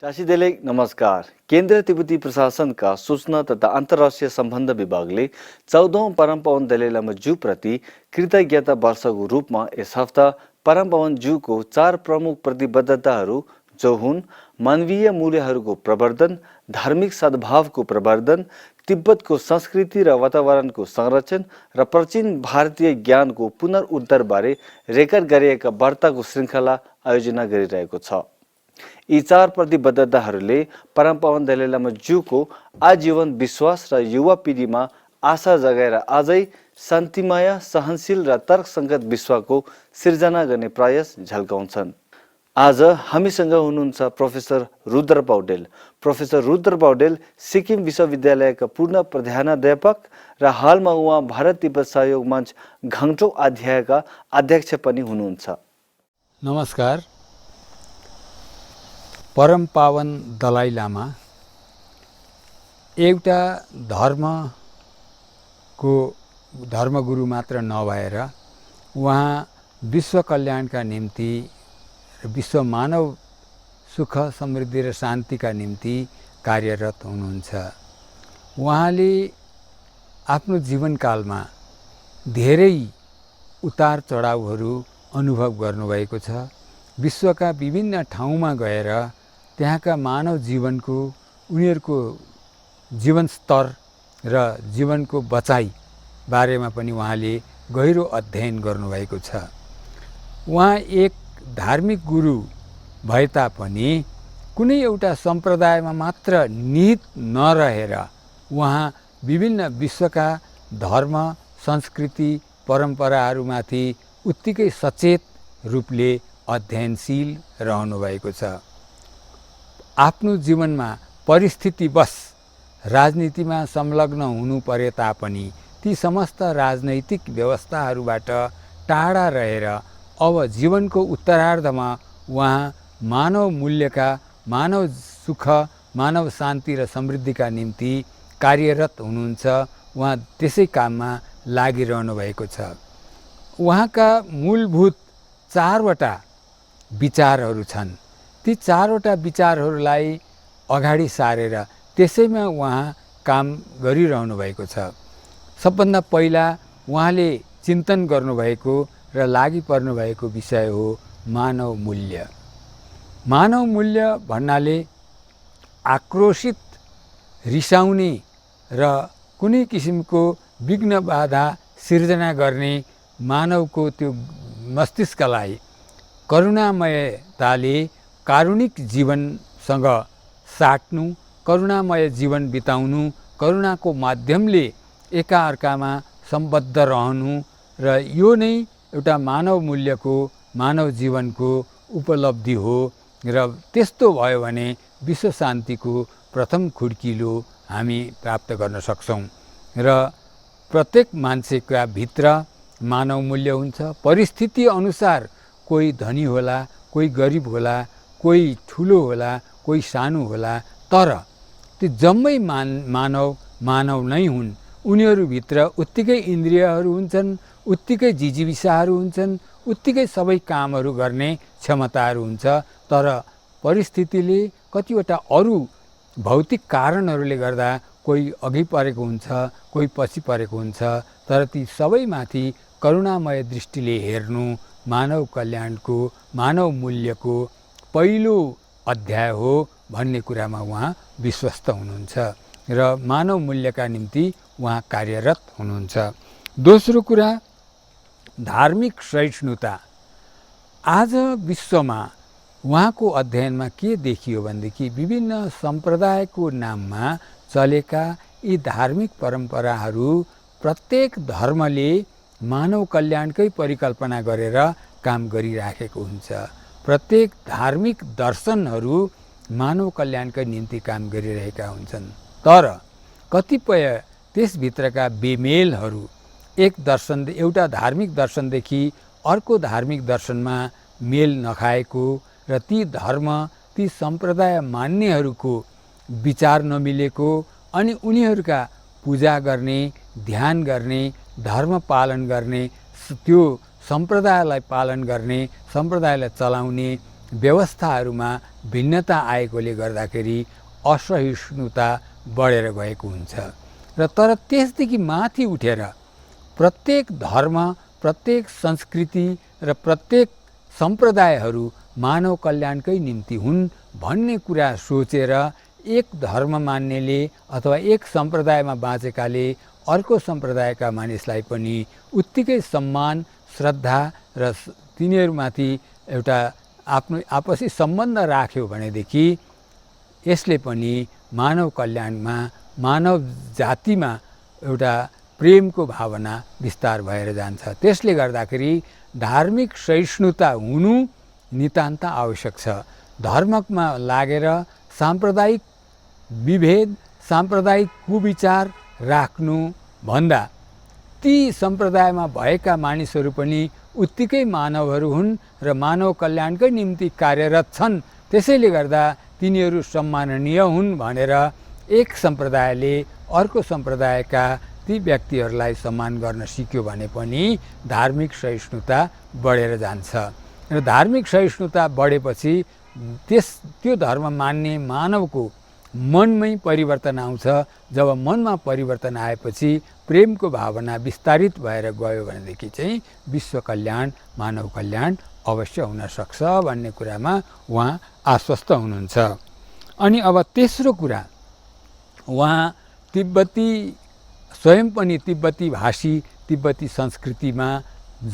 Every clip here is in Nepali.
चासीदेले नमस्कार। केन्द्रीय तिब्बती प्रशासनका सूचना तथा अन्तर्राष्ट्रिय सम्बन्ध विभागले 14औं परम पावन दलाई लामा ज्यू प्रति कृतज्ञता वर्षको रूपमा यस हप्ता परम पावन ज्यूको 4 प्रमुख प्रतिबद्धताहरू जो हुन् मानवीय मूल्यहरूको प्रवर्धन, धार्मिक सद्भावको प्रवर्धन, तिब्बतको संस्कृति र वातावरणको संरक्षण र प्राचीन भारतीय ज्ञानको पुनरुद्धारबारे रेकर्ड गरिएका वार्ताको श्रृङ्खला आयोजना गरिरहेको छ। यी 4 प्रतिबद्धताहरूले परम पावन दलाई लामा ज्यूको आजीवन विश्वास र युवा पिँढीमा आशा जगाएर आजै शान्तिमय, सहनशील र तर्कसङ्गत विश्वको सिर्जना गर्ने प्रयास झल्काउँछन्। आज हामीसँग हुनुहुन्छ प्रोफेसर रुद्र पौडेल। प्रोफेसर रुद्र पौडेल सिक्किम विश्वविद्यालयका पूर्ण प्रधानाध्यापक र हालमा उहाँ भारत तिब्बत सहयोग मञ्च घाङ्चो अध्यायका अध्यक्ष पनि हुनुहुन्छ। नमस्कार। परम पावन दलाई लामा एउटा धर्मगुरु मात्र नभएर उहाँ विश्व कल्याणका निम्ति र विश्व मानव सुख समृद्धि र शान्तिका निम्ति कार्यरत हुनुहुन्छ। उहाँले आफ्नो जीवनकालमा धेरै उतार चढावहरू अनुभव गर्नुभएको छ। विश्वका विभिन्न ठाउँमा गएर त्यहाँका मानव जीवनको, उनीहरूको जीवन स्तर र जीवनको बचाइ बारेमा पनि उहाँले गहिरो अध्ययन गर्नुभएको छ। उहाँ एक धार्मिक गुरु भए तापनि कुनै एउटा सम्प्रदायमा मात्र निहित नरहेर उहाँ विभिन्न विश्वका धर्म, संस्कृति, परम्पराहरूमाथि उत्तिकै सचेत रूपले अध्ययनशील रहनुभएको छ। आफ्नो जीवनमा परिस्थितिवश राजनीतिमा संलग्न हुनु परे तापनि ती समस्त राजनैतिक व्यवस्थाहरूबाट टाढा रहेर अब जीवनको उत्तरार्धमा उहाँ मानव मूल्यका, मानव सुख, मानव शान्ति र समृद्धिका निम्ति कार्यरत हुनुहुन्छ। उहाँ त्यसै काममा लागिरहनु भएको छ। उहाँका मूलभूत 4वटा विचारहरू छन्। ती 4वटा विचारहरूलाई अगाडि सारेर त्यसैमा उहाँ काम गरिरहनु भएको छ। सबभन्दा पहिला उहाँले चिन्तन गर्नुभएको र लागि पर्नुभएको विषय हो मानव मूल्य। मानव मूल्य भन्नाले आक्रोशित, रिसाउने र कुनै किसिमको विघ्न बाधा सिर्जना गर्ने मानवको त्यो मस्तिष्कलाई करुणामयताले कारुणिक जीवनसँग साट्नु, करुणामय जीवन बिताउनु, करुणाको माध्यमले एकाअर्कामा सम्बद्ध रहनु र यो नै एउटा मानव मूल्यको, मानव जीवनको उपलब्धि हो। र त्यस्तो भयो भने विश्व शान्तिको प्रथम खुड्किलो हामी प्राप्त गर्न सक्छौँ। र प्रत्येक मान्छेका भित्र मानव मूल्य हुन्छ। परिस्थिति अनुसार कोही धनी होला, कोही गरिब होला, कोही ठुलो होला, कोही सानो होला, तर त्यो जम्मै मानव नै हुन्। उनीहरूभित्र उत्तिकै इन्द्रियहरू हुन्छन्, उत्तिकै जिजीविसाहरू हुन्छन्, उत्तिकै सबै कामहरू गर्ने क्षमताहरू हुन्छ। तर परिस्थितिले, कतिवटा अरू भौतिक कारणहरूले गर्दा कोही अघि परेको हुन्छ, कोही पछि परेको हुन्छ। तर ती सबैमाथि करुणामय दृष्टिले हेर्नु मानव कल्याणको, मानव मूल्यको पहिलो अध्याय हो भन्ने कुरामा उहाँ विश्वस्त हुनुहुन्छ र मानव मूल्यका निम्ति उहाँ कार्यरत हुनुहुन्छ। दोस्रो कुरा धार्मिक सहिष्णुता। आज विश्वमा उहाँको अध्ययनमा के देखियो भनेदेखि विभिन्न सम्प्रदायको नाममा चलेका यी धार्मिक परम्पराहरू प्रत्येक धर्मले मानव कल्याणकै परिकल्पना गरेर काम गरिराखेको हुन्छ। प्रत्येक धार्मिक दर्शनहरू मानव कल्याणकै निम्ति काम गरिरहेका हुन्छन्। तर कतिपय त्यसभित्रका बेमेलहरू एउटा धार्मिक दर्शनदेखि अर्को धार्मिक दर्शनमा मेल नखाएको र ती धर्म, ती सम्प्रदाय मान्नेहरूको विचार नमिलेको, अनि उनीहरूका पूजा गर्ने, ध्यान गर्ने, धर्म पालन गर्ने, त्यो सम्प्रदायलाई पालन गर्ने, सम्प्रदायलाई चलाउने व्यवस्थाहरूमा भिन्नता आएकोले गर्दाखेरि असहिष्णुता बढेर गएको हुन्छ र तर त्यसदेखि माथि उठेर प्रत्येक धर्म, प्रत्येक संस्कृति र प्रत्येक सम्प्रदायहरू मानव कल्याणकै निम्ति हुन् भन्ने कुरा सोचेर एक धर्म मान्नेले अथवा एक सम्प्रदायमा बाँचेकाले अर्को सम्प्रदायका मानिसलाई पनि उत्तिकै सम्मान, श्रद्धा र तिनीहरूमाथि एउटा आफ्नो आपसी सम्बन्ध राख्यो भनेदेखि यसले पनि मानव कल्याणमा, मानव जातिमा एउटा प्रेमको भावना विस्तार भएर जान्छ। त्यसले गर्दाखेरि धार्मिक सहिष्णुता हुनु नितान्त आवश्यक छ। धर्ममा लागेर साम्प्रदायिक विभेद, साम्प्रदायिक कुविचार राख्नु भन्दा ती सम्प्रदायमा भएका मानिसहरू पनि उत्तिकै मानवहरू हुन् र मानव कल्याणकै निम्ति कार्यरत छन्। त्यसैले गर्दा तिनीहरू सम्माननीय हुन् भनेर एक सम्प्रदायले अर्को सम्प्रदायका ती व्यक्तिहरूलाई सम्मान गर्न सिक्यो भने पनि धार्मिक सहिष्णुता बढेर जान्छ र धार्मिक सहिष्णुता बढेपछि त्यो धर्म मान्ने मानवको मनमै परिवर्तन आउँछ। जब मनमा परिवर्तन आएपछि प्रेमको भावना विस्तारित भएर गयो भनेदेखि चाहिँ विश्व कल्याण, मानव कल्याण अवश्य हुन सक्छ भन्ने कुरामा उहाँ आश्वस्त हुनुहुन्छ। अनि अब तेस्रो कुरा, उहाँ तिब्बती, स्वयं पनि तिब्बती भाषी, तिब्बती संस्कृतिमा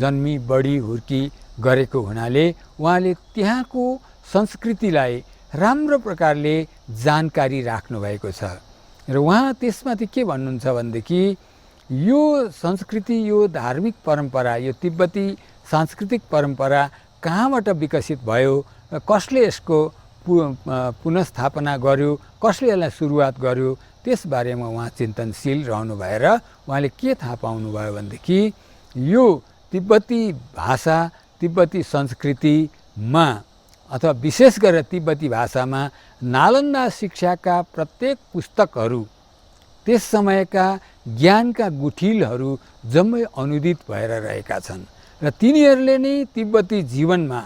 जन्मी बढी हुर्की गरेको हुनाले उहाँले त्यहाँको संस्कृतिलाई राम्रो प्रकारले जानकारी राख्नुभएको छ र उहाँ त्यसमाथि के भन्नुहुन्छ भनेदेखि यो संस्कृति, यो धार्मिक परम्परा, यो तिब्बती सांस्कृतिक परम्परा कहाँबाट विकसित भयो, कसले यसको पुनस्थापना गर्यो, कसले यसलाई सुरुवात गर्यो, त्यसबारेमा उहाँ चिन्तनशील रहनु भएर उहाँले के थाहा पाउनुभयो भनेदेखि यो तिब्बती भाषा, तिब्बती संस्कृतिमा अथवा विशेष गरेर तिब्बती भाषामा नालन्दा शिक्षाका प्रत्येक पुस्तकहरू, त्यस समयका ज्ञानका गुठिलहरू जम्मै अनुदित भएर रहेका छन् र तिनीहरूले नै तिब्बती जीवनमा,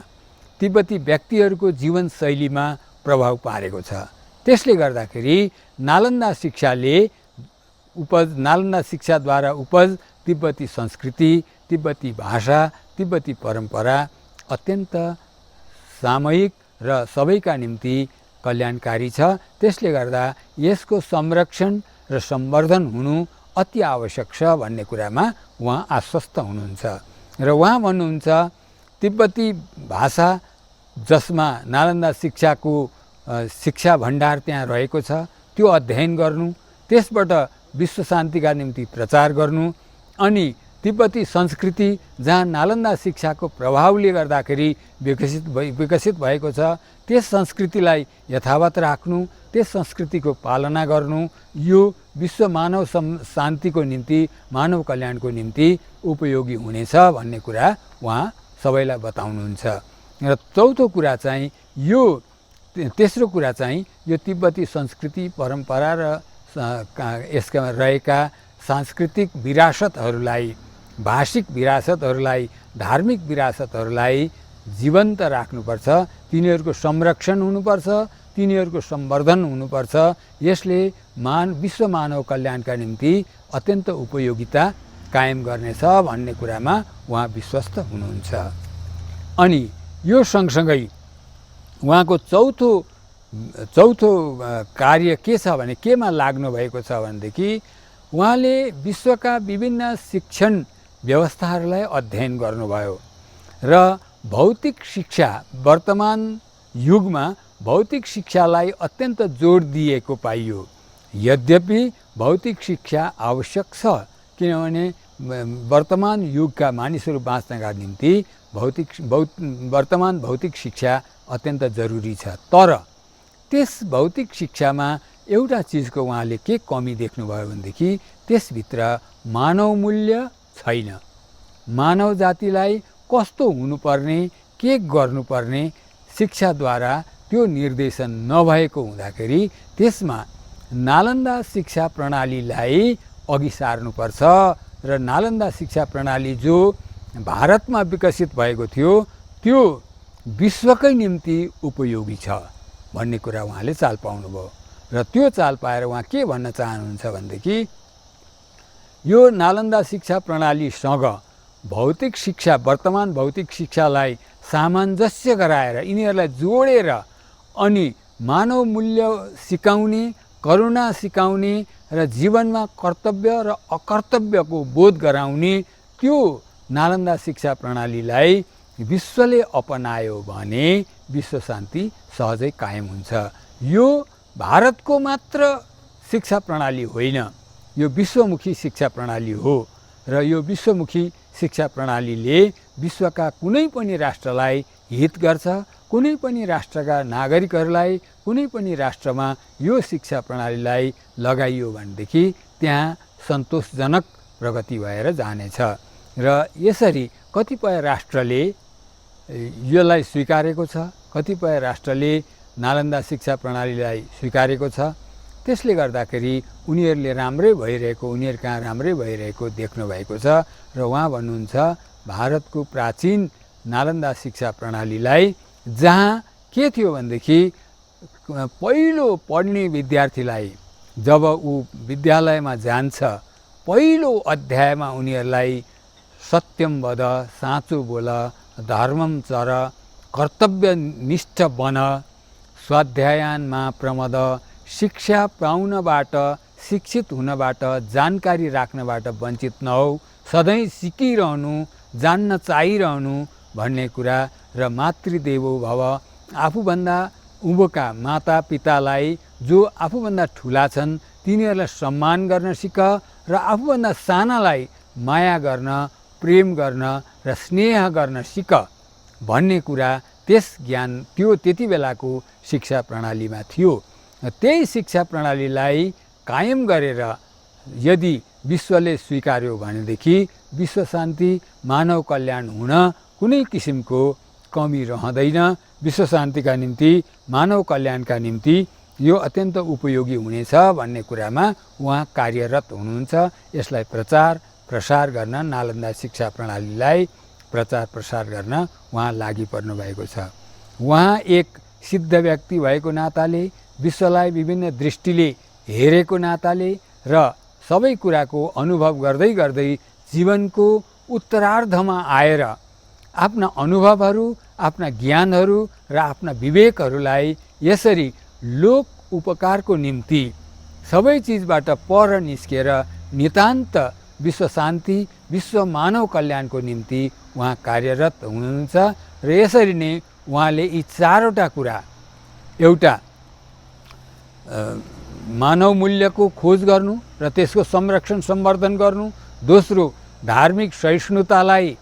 तिब्बती व्यक्तिहरूको जीवनशैलीमा प्रभाव पारेको छ। त्यसले गर्दाखेरि नालन्दा शिक्षाद्वारा उपज तिब्बती संस्कृति, तिब्बती भाषा, तिब्बती परम्परा अत्यन्त सामूहिक र सबैका निम्ति कल्याणकारी छ। त्यसले गर्दा यसको संरक्षण र सम्वर्धन हुनु अति आवश्यक छ भन्ने कुरामा उहाँ आश्वस्त हुनुहुन्छ र उहाँ भन्नुहुन्छ तिब्बती भाषा जसमा नालन्दा शिक्षाको शिक्षा भण्डार त्यहाँ रहेको छ त्यो अध्ययन गर्नु, त्यसबाट विश्व शान्तिका निम्ति प्रचार गर्नु, अनि तिब्बती संस्कृति जहाँ नालन्दा शिक्षाको प्रभावले गर्दाखेरि विकसित भएको छ त्यस संस्कृतिलाई यथावत राख्नु, त्यस संस्कृतिको पालना गर्नु, यो विश्व मानव शान्तिको निम्ति, मानव कल्याणको निम्ति उपयोगी हुनेछ भन्ने कुरा उहाँ सबैलाई बताउनुहुन्छ। र चौथो कुरा चाहिँ यो, तेस्रो कुरा चाहिँ यो तिब्बती संस्कृति परम्परा र यसका रहेका सांस्कृतिक विरासतहरूलाई, भाषिक विरासतहरूलाई, धार्मिक विरासतहरूलाई जीवन्त राख्नुपर्छ, तिनीहरूको संरक्षण हुनुपर्छ, तिनीहरूको सम्वर्धन हुनुपर्छ। यसले विश्व मानव कल्याणका निम्ति अत्यन्त उपयोगिता कायम गर्नेछ भन्ने कुरामा उहाँ विश्वस्त हुनुहुन्छ। अनि यो सँगसँगै उहाँको चौथो कार्य के छ भने, केमा लाग्नु भएको छ भनेदेखि उहाँले विश्वका विभिन्न शिक्षण व्यवस्थाहरूलाई अध्ययन गर्नुभयो र भौतिक शिक्षा, वर्तमान युगमा भौतिक शिक्षालाई अत्यन्त जोड दिएको पाइयो। यद्यपि भौतिक शिक्षा आवश्यक छ, किनभने वर्तमान युगका मानिसहरू बाँच्नका निम्ति वर्तमान भौतिक शिक्षा अत्यन्त जरुरी छ। तर त्यस भौतिक शिक्षामा एउटा चिजको उहाँले के कमी देख्नुभयो भनेदेखि त्यसभित्र मानव मूल्य छैन। मानव जातिलाई कस्तो हुनुपर्ने, के गर्नुपर्ने शिक्षाद्वारा त्यो निर्देशन नभएको हुँदाखेरि त्यसमा नालन्दा शिक्षा प्रणालीलाई अघि सार्नुपर्छ र नालन्दा शिक्षा प्रणाली जो भारतमा विकसित भएको थियो त्यो विश्वकै निम्ति उपयोगी छ भन्ने कुरा उहाँले चाल पाउनुभयो। र त्यो चाल पाएर उहाँ के भन्न चाहनुहुन्छ भनेदेखि यो नालन्दा शिक्षा प्रणालीसँग भौतिक शिक्षा, वर्तमान भौतिक शिक्षालाई सामञ्जस्य गराएर यिनीहरूलाई जोडेर अनि मानव मूल्य सिकाउने, करुणा सिकाउने र जीवनमा कर्तव्य र अकर्तव्यको बोध गराउने त्यो नालन्दा शिक्षा प्रणालीलाई विश्वले अपनायो भने विश्व शान्ति सहजै कायम हुन्छ। यो भारतको मात्र शिक्षा प्रणाली होइन, यो विश्वमुखी शिक्षा प्रणाली हो र यो विश्वमुखी शिक्षा प्रणालीले विश्वका कुनै पनि राष्ट्रलाई हित गर्छ। कुनै पनि राष्ट्रका नागरिकहरूलाई कुनै पनि राष्ट्रमा यो शिक्षा प्रणालीलाई लगाइयो भनेदेखि त्यहाँ सन्तोषजनक प्रगति भएर जानेछ। र यसरी कतिपय राष्ट्रले यसलाई स्वीकारेको छ, कतिपय राष्ट्रले नालन्दा शिक्षा प्रणालीलाई स्वीकारेको छ। त्यसले गर्दाखेरि उनीहरूले राम्रै भइरहेको, उनीहरू कहाँ राम्रै भइरहेको देख्नु भएको छ। र उहाँ भन्नुहुन्छ भारतको प्राचीन नालन्दा शिक्षा प्रणालीलाई जहाँ के थियो भनेदेखि पहिलो पढ्ने विद्यार्थीलाई जब ऊ विद्यालयमा जान्छ पहिलो अध्यायमा उनीहरूलाई सत्यम वद, साँचो बोल, धर्मम चर, कर्तव्यनिष्ठ बन, स्वाध्यायनमा प्रमद, शिक्षा पाउनबाट, शिक्षित हुनबाट, जानकारी राख्नबाट वञ्चित नहौ, सधैँ सिकिरहनु, जान्न चाहिरहनु भन्ने कुरा र मातृदेवो भव, आफूभन्दा उँभोका माता पितालाई जो आफूभन्दा ठुला छन् तिनीहरूलाई सम्मान गर्न सिक र आफूभन्दा सानालाई माया गर्न, प्रेम गर्न र स्नेह गर्न सिक भन्ने कुरा त्यस ज्ञान त्यो त्यति बेलाको शिक्षा प्रणालीमा थियो। त्यही शिक्षा प्रणालीलाई कायम गरेर यदि विश्वले स्वीकार्यो भनेदेखि विश्व शान्ति, मानव कल्याण हुन कुनै किसिमको कमी रहँदैन। विश्व शान्तिका निम्ति, मानव कल्याणका निम्ति यो अत्यन्त उपयोगी हुनेछ भन्ने कुरामा उहाँ कार्यरत हुनुहुन्छ। यसलाई प्रचार प्रसार गर्न, नालन्दा शिक्षा प्रणालीलाई प्रचार प्रसार गर्न उहाँ लागि पर्नु भएको छ। उहाँ एक सिद्ध व्यक्ति भएको नाताले, विश्वलाई विभिन्न दृष्टिले हेरेको नाताले र सबै कुराको अनुभव गर्दै गर्दै जीवनको उत्तरार्धमा आएर आफ्ना अनुभवहरू, आफ्ना ज्ञानहरू र आफ्ना विवेकहरूलाई यसरी लोक उपकारको निम्ति सबै चिजबाट पर निस्केर नितान्त विश्व शान्ति, विश्व मानव कल्याणको निम्ति उहाँ कार्यरत हुनुहुन्छ। र यसरी नै उहाँले यी चारवटा कुरा, एउटा मानव मूल्यको खोज गर्नु र त्यसको संरक्षण सम्वर्धन गर्नु, दोस्रो धार्मिक सहिष्णुतालाई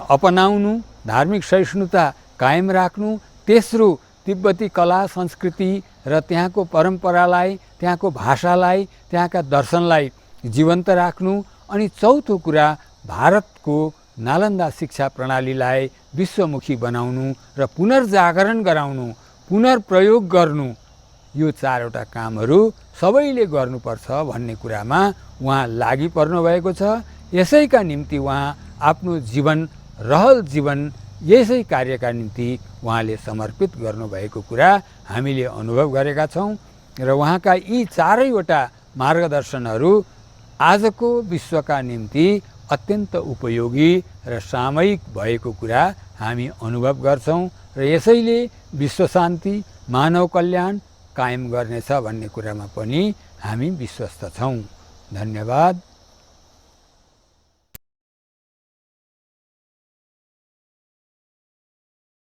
अपनाउनु, धार्मिक सहिष्णुता कायम राख्नु, तेस्रो तिब्बती कला संस्कृति र त्यहाँको परम्परालाई, त्यहाँको भाषालाई, त्यहाँका दर्शनलाई जीवन्त राख्नु, अनि चौथो कुरा भारतको नालन्दा शिक्षा प्रणालीलाई विश्वमुखी बनाउनु र पुनर्जागरण गराउनु, पुनर्प्रयोग गर्नु। यो चारवटा कामहरू सबैले गर्नुपर्छ भन्ने कुरामा उहाँ लागि पर्नु भएको छ। यसैका निम्ति उहाँ आफ्नो जीवन, रहल जीवन यसै कार्यका निम्ति उहाँले समर्पित गर्नुभएको कुरा हामीले अनुभव गरेका छौँ। र उहाँका यी चारैवटा मार्गदर्शनहरू आजको विश्वका निम्ति अत्यन्त उपयोगी र सामयिक भएको कुरा हामी अनुभव गर्छौँ। र यसैले विश्व शान्ति, मानव कल्याण कायम गर्नेछ भन्ने कुरामा पनि हामी विश्वस्त छौँ। धन्यवाद।